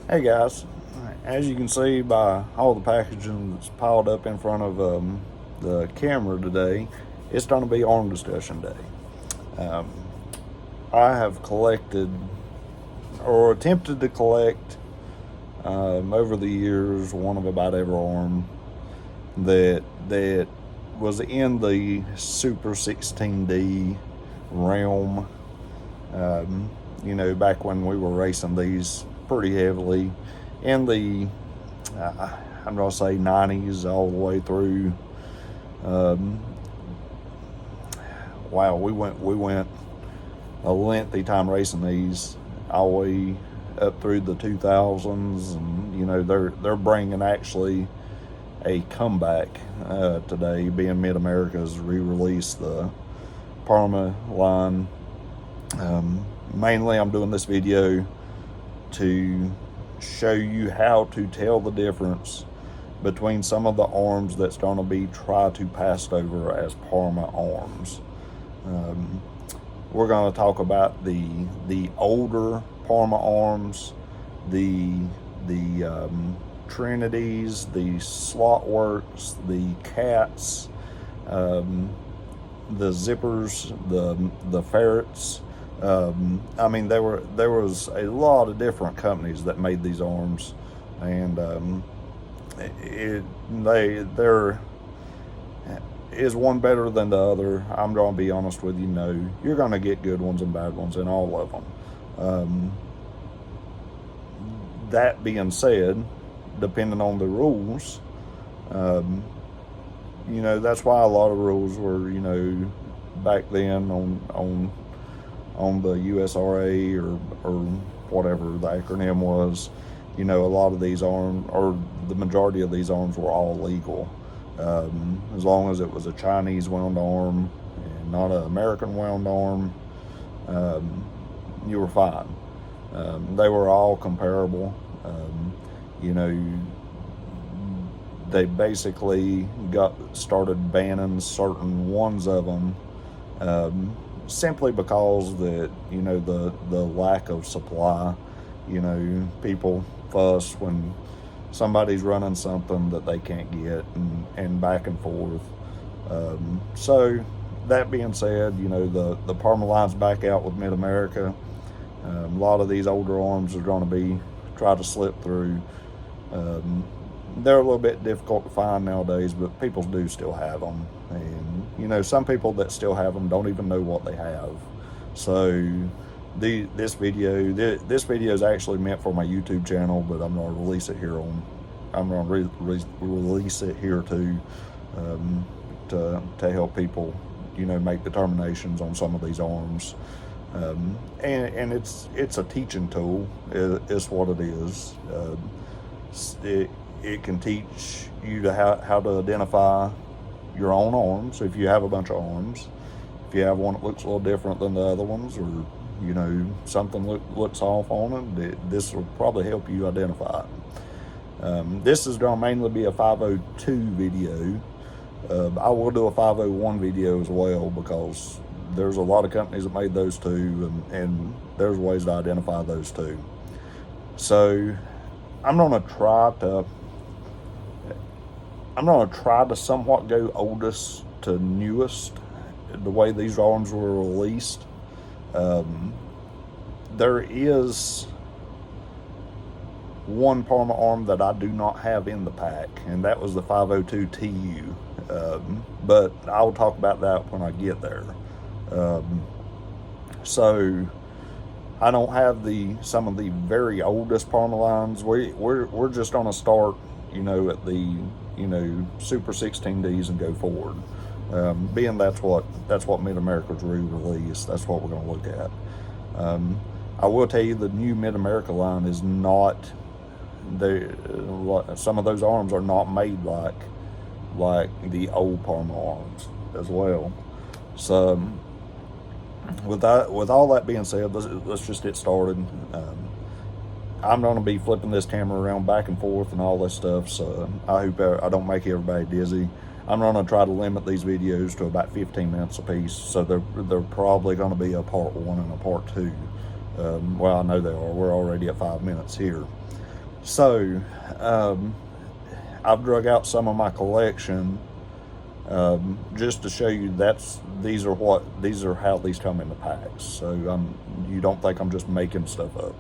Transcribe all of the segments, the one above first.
Hey guys, as you can see by all the packaging that's piled up in front of the camera today, it's going to be arm discussion day. I have collected or attempted to collect over the years one of about every arm that was in the Super 16D realm. Back when we were racing these pretty heavily in the I'm gonna say 90s all the way through. Wow, we went a lengthy time racing these all the way up through the 2000s, and they're bringing actually a comeback today, being Mid-America's re-released the Parma line. Mainly I'm doing this video to show you how to tell the difference between some of the arms that's going to be tried to passed over as Parma arms. We're going to talk about the older Parma arms, the Trinities, the Slot Works, the Cats, the Zippers, the Ferrets. There was a lot of different companies that made these arms, and there is one better than the other. I'm going to be honest with you. No, you're going to get good ones and bad ones in all of them. That being said, depending on the rules, that's why a lot of rules were, back then on the USRA or whatever the acronym was. A lot of these arms, or the majority of these arms, were all legal. As long as it was a Chinese wound arm and not an American wound arm, you were fine. They were all comparable. They basically started banning certain ones of them, simply because that the lack of supply. People fuss when somebody's running something that they can't get, and back and forth. So that being said, the Parma line's back out with Mid-America. A lot of these older arms are going to be try to slip through. They're a little bit difficult to find nowadays, but people do still have them, and some people that still have them don't even know what they have. So this video is actually meant for my YouTube channel, but I'm going to release it here release it here too, to help people make determinations on some of these arms. And it's a teaching tool, is what it is. It can teach you to how to identify your own arms. If you have a bunch of arms, if you have one that looks a little different than the other ones, or something looks off on it, this will probably help you identify it. This is going to mainly be a 502 video. I will do a 501 video as well, because there's a lot of companies that made those too, and there's ways to identify those too. So I'm going to try to somewhat go oldest to newest, the way these arms were released. There is one Parma arm that I do not have in the pack, and that was the 502 TU. But I'll talk about that when I get there. So I don't have some of the very oldest Parma lines. We're just gonna start, at the Super 16Ds and go forward. Being that's what Mid-America's re-release. That's what we're gonna look at. I will tell you, the new Mid-America line is not. Some of those arms are not made like the old Parma arms as well. So with all that being said, let's just get started. I'm going to be flipping this camera around back and forth and all this stuff, so I hope I don't make everybody dizzy. I'm going to try to limit these videos to about 15 minutes a piece, so they're probably going to be a part 1 and a part 2. Well, I know they are. We're already at 5 minutes here. So, I've drug out some of my collection just to show you these are how these come in the packs. So you don't think I'm just making stuff up.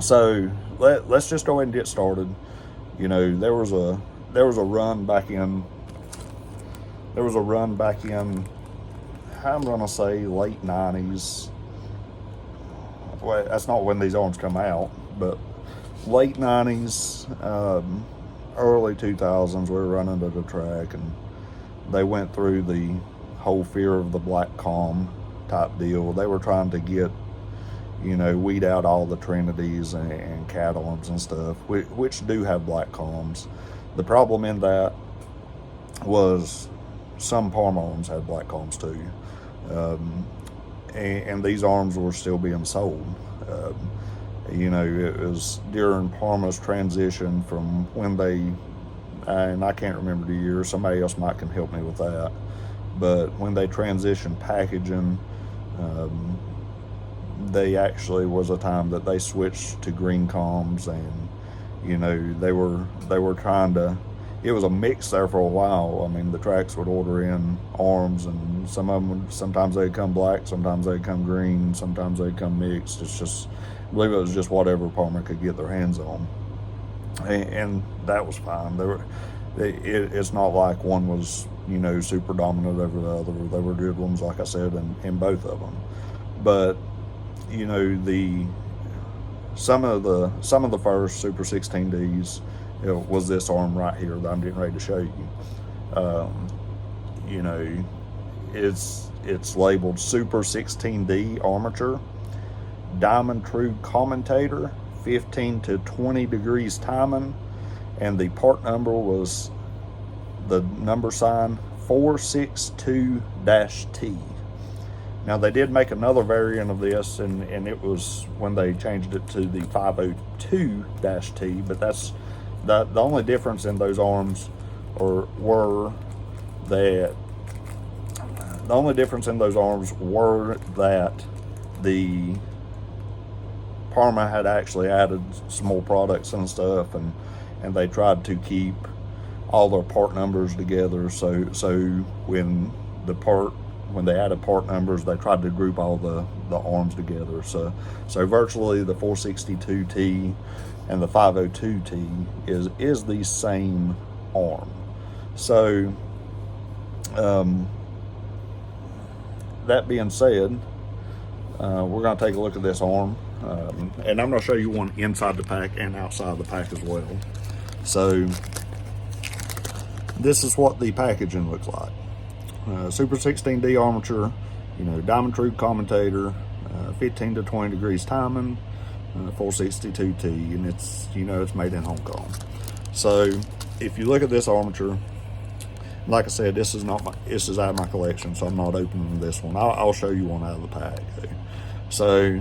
So let's just go ahead and get started. You know, there was a run back in. I'm gonna say late '90s. Well, that's not when these arms come out, but late '90s, early 2000s, we were running to the track, and they went through the whole fear of the black calm type deal. They were trying to get, you know, weed out all the Trinities and cat arms and stuff, which do have black calms. The problem in that was some Parma arms had black calms too. And these arms were still being sold. You know, it was during Parma's transition from when they, and I can't remember the year, somebody else can help me with that, but when they transitioned packaging, they actually was a time that they switched to green calms, and you know, they were trying to, it was a mix there for a while. I mean, the tracks would order in arms, and some of them sometimes they'd come black, sometimes they'd come green, sometimes they'd come mixed. It's just, I believe it was just whatever Parma could get their hands on, and that was fine. It's not like one was, you know, super dominant over the other. There were good ones, like I said, in both of them. But you know, some of the first Super 16Ds, it was this arm right here that I'm getting ready to show you. You know, it's labeled Super 16D armature, diamond true commentator, 15 to 20 degrees timing, and the part number was the number sign 462-T. Now, they did make another variant of this, and it was when they changed it to the 502-T, but that's the only difference in those arms were that the Parma had actually added some more products and stuff, and they tried to keep all their part numbers together. So when they added part numbers, they tried to group all the arms together. So virtually the 462T and the 502T is the same arm. So that being said, we're going to take a look at this arm, and I'm going to show you one inside the pack and outside the pack as well. So this is what the packaging looks like. Super 16D armature, you know, diamond true commentator, 15 to 20 degrees timing, 462T, and it's, you know, it's made in Hong Kong. So if you look at this armature, like I said, this is out of my collection, so I'm not opening this one. I'll show you one out of the pack. So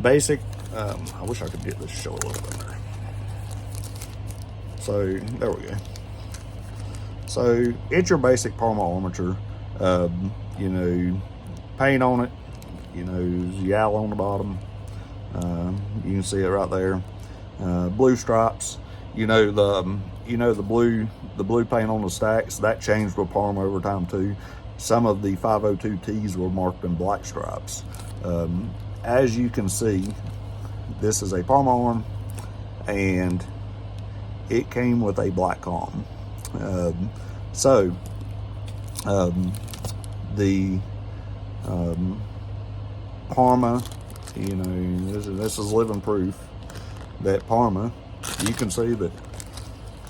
basic, I wish I could get this to show a little better. So there we go. So it's your basic Parma armature. You know, paint on it, you know, YAL on the bottom. You can see it right there. Blue stripes. You know, the blue paint on the stacks, that changed with Parma over time too. Some of the 502Ts were marked in black stripes. As you can see, this is a Parma arm, and it came with a black arm. The Parma, you know, this is living proof that Parma, you can see that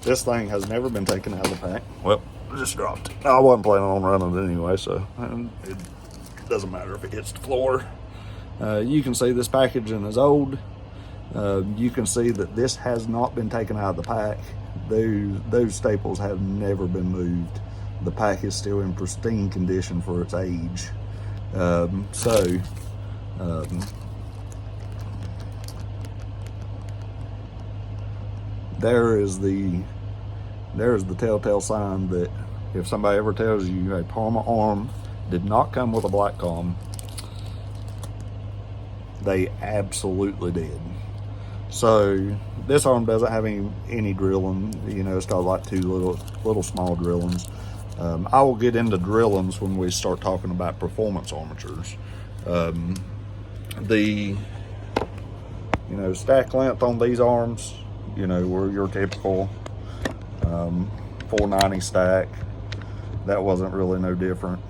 this thing has never been taken out of the pack. Well, it just dropped. I wasn't planning on running it anyway, so it doesn't matter if it hits the floor. You can see this packaging is old. You can see that this has not been taken out of the pack. Those staples have never been moved. The pack is still in pristine condition for its age. There's the telltale sign that if somebody ever tells you a Parma arm did not come with a black calm, They absolutely did. So this arm doesn't have any drilling. You know, it's got like two little small drillings. I will get into drillings when we start talking about performance armatures. The stack length on these arms, were your typical 490 stack. That wasn't really no different.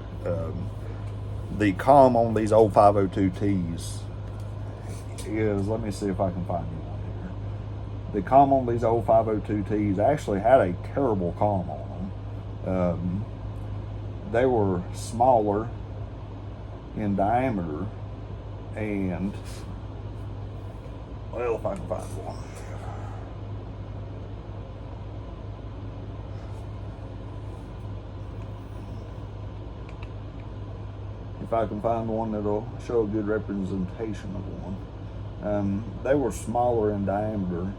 The comm on these old 502Ts is, let me see if I can find you one here. The comm on these old 502Ts actually had a terrible comm on them. They were smaller in diameter, and, well, if I can find one. If I can find one that'll show a good representation of one. They were smaller in diameter,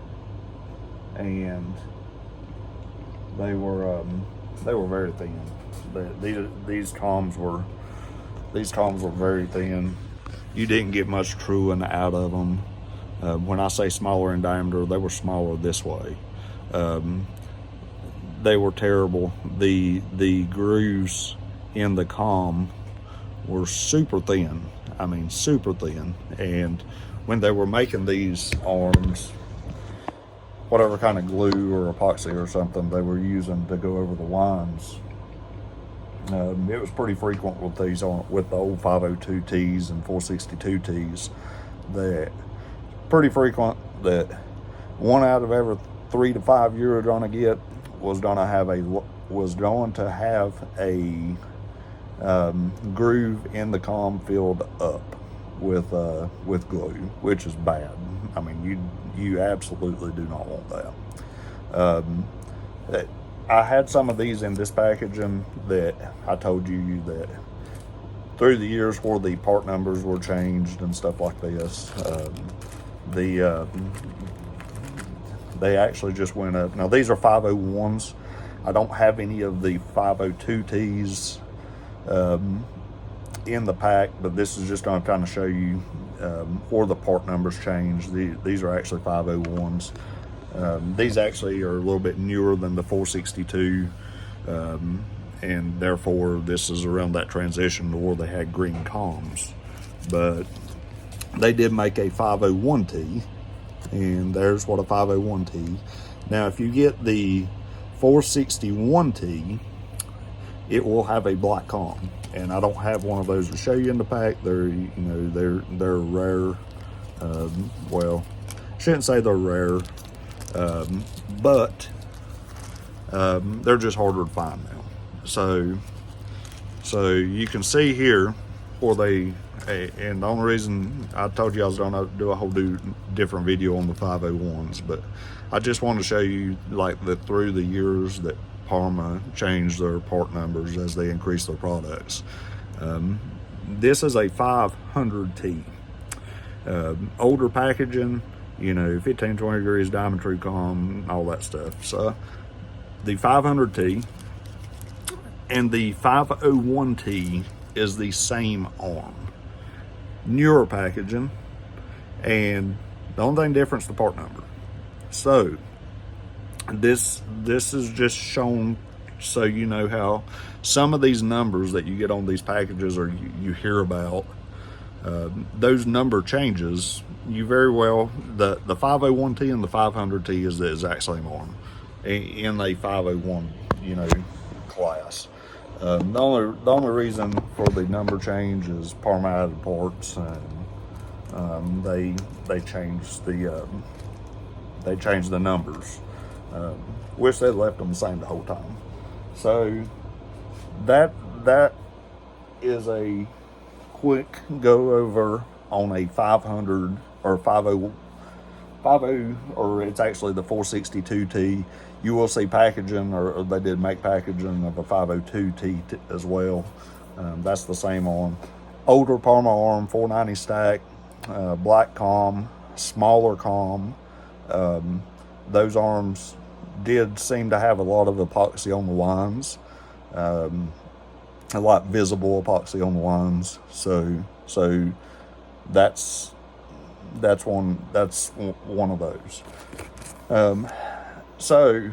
and they were very thin. These comms were very thin. You didn't get much truing out of them. When I say smaller in diameter, they were smaller this way. They were terrible. The grooves in the comm were super thin. I mean, super thin. And when they were making these arms, whatever kind of glue or epoxy or something they were using to go over the lines, it was pretty frequent with these with the old 502Ts and 462Ts, that pretty frequent that 1 out of every 3 to 5 you're going to get was going to have a groove in the comm filled up with glue, which is bad. I mean, you absolutely do not want that. I had some of these in this packaging that I told you that through the years where the part numbers were changed and stuff like this, they actually just went up. Now these are 501s. I don't have any of the 502Ts in the pack, but this is just going to kind of show you where the part numbers changed. These are actually 501s. These actually are a little bit newer than the 462, and therefore this is around that transition to where they had green comms. But they did make a 501T, and there's what a 501T. Now if you get the 461T, it will have a black comm, and I don't have one of those to show you in the pack. They're they're rare. Well, I shouldn't say they're rare, but they're just harder to find now. So you can see here where they, and the only reason I told you I was gonna do a whole different video on the 501s, but I just want to show you like through the years that Parma changed their part numbers as they increased their products. This is a 500T. Older packaging, 15, 20 degrees diamond true comm, all that stuff. So the 500T and the 501T is the same arm. Newer packaging, and the only thing different is the part number. So this is just shown so you know how some of these numbers that you get on these packages or you hear about, those number changes, you very well, the 501T and the 500T is the exact same arm in a 501 class. The only reason for the number change is Parma added parts, and they changed the numbers. Wish they left them the same the whole time. So that is a quick go over on a 500 or 50, or it's actually the 462T. You will see packaging, or they did make packaging of a 502T as well. That's the same arm. Older Parma arm, 490 stack, black comm, smaller comm. Those arms did seem to have a lot of epoxy on the lines, a lot visible epoxy on the lines. So that's that's one of those. So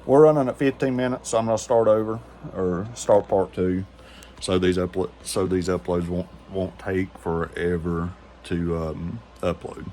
we're running at 15 minutes. So I'm gonna start over, or start part 2. So these uploads won't take forever to upload.